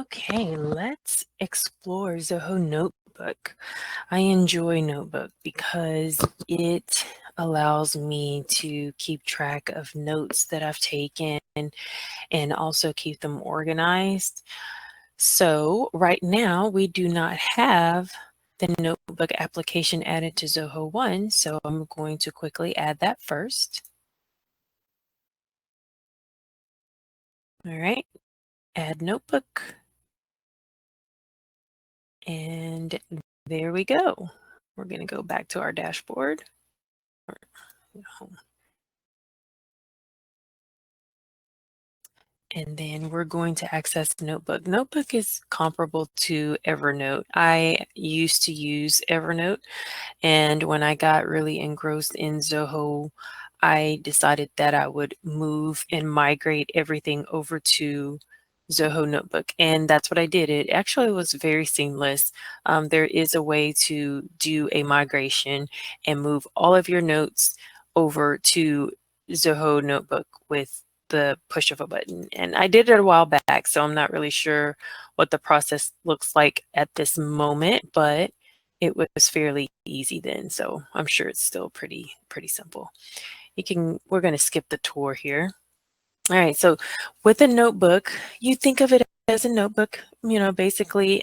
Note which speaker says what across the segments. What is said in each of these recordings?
Speaker 1: Okay, let's explore Zoho Notebook. I enjoy Notebook because it allows me to keep track of notes that I've taken and also keep them organized. So right now we do not have the Notebook application added to Zoho One, so I'm going to quickly add that first. All right, add Notebook. And there we go. We're going to go back to our dashboard. And then we're going to access Notebook. Notebook is comparable to Evernote. I used to use Evernote, and when I got really engrossed in Zoho, I decided that I would move and migrate everything over to Zoho Notebook. And that's what I did. It actually was very seamless. There is a way to do a migration and move all of your notes over to Zoho Notebook with the push of a button. And I did it a while back, so I'm not really sure what the process looks like at this moment, but it was fairly easy then. So I'm sure it's still pretty simple. We're going to skip the tour here. All right, so with a notebook, you think of it as a notebook, basically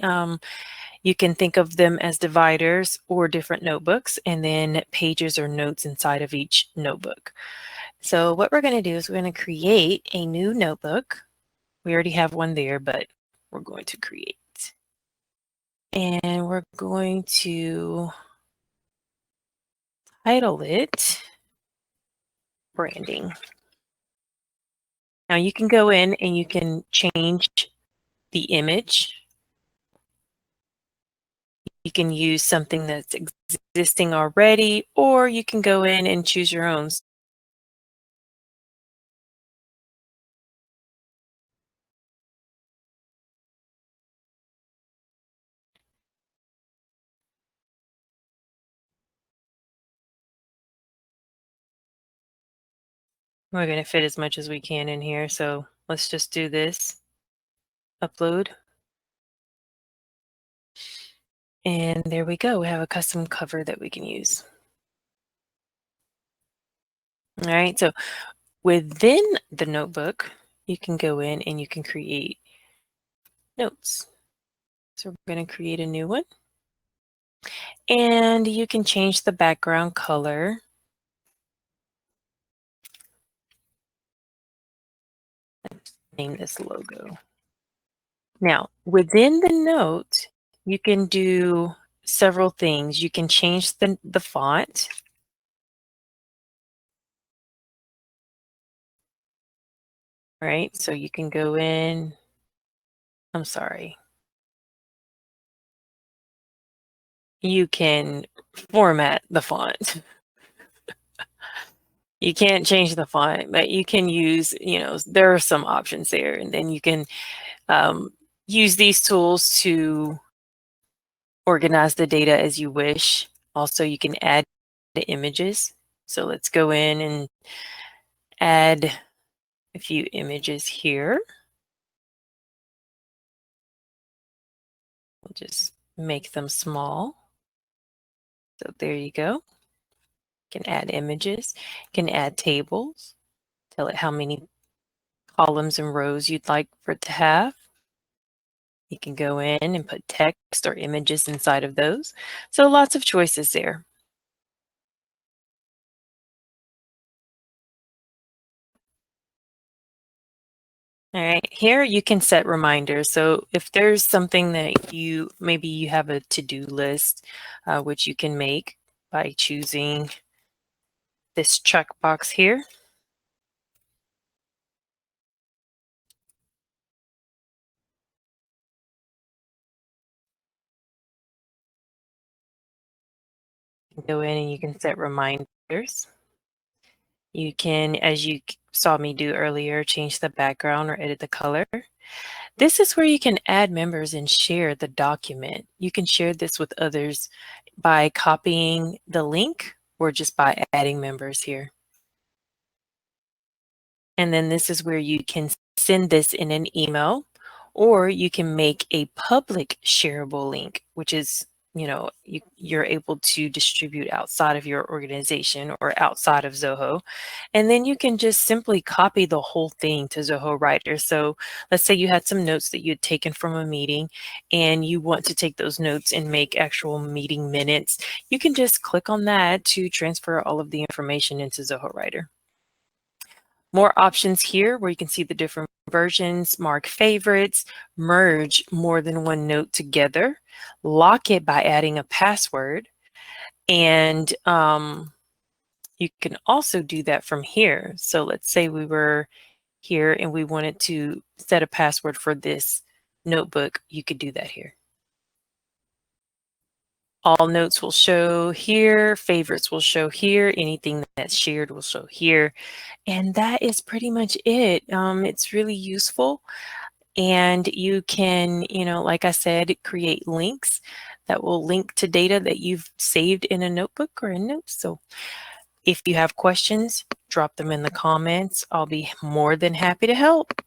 Speaker 1: you can think of them as dividers or different notebooks, and then pages or notes inside of each notebook. So what we're going to do is we're going to create a new notebook. We already have one there, but we're going to create. And we're going to title it branding. Now you can go in and you can change the image. You can use something that's existing already, or you can go in and choose your own. We're going to fit as much as we can in here. So let's just do this. Upload. And there we go. We have a custom cover that we can use. All right. So within the notebook, you can go in and you can create notes. So we're going to create a new one. And you can change the background color. Let's name this logo. Now, within the note, you can do several things. You can change the font. Right? So you can go in, I'm sorry. You can format the font. You can't change the font, but you can use, there are some options there. And then you can use these tools to organize the data as you wish. Also, you can add the images. So let's go in and add a few images here. We'll just make them small. So there you go. You can add images, you can add tables, tell it how many columns and rows you'd like for it to have. You can go in and put text or images inside of those. So lots of choices there. All right, here you can set reminders. So if there's something that maybe you have a to-do list, which you can make by choosing this checkbox here. Go in and you can set reminders. You can, as you saw me do earlier, change the background or edit the color. This is where you can add members and share the document. You can share this with others by copying the link or just by adding members here. And then this is where you can send this in an email, Or you can make a public shareable link, which is, you're able to distribute outside of your organization or outside of Zoho. And then you can just simply copy the whole thing to Zoho Writer. So let's say you had some notes that you had taken from a meeting and you want to take those notes and make actual meeting minutes. You can just click on that to transfer all of the information into Zoho Writer. More options here where you can see the different versions, mark favorites, merge more than one note together, lock it by adding a password, and you can also do that from here. So let's say we were here and we wanted to set a password for this notebook. You could do that here. All notes will show here, favorites will show here, anything that's shared will show here. And that is pretty much it. It's really useful. And you can, like I said, create links that will link to data that you've saved in a notebook or in notes. So if you have questions, drop them in the comments. I'll be more than happy to help.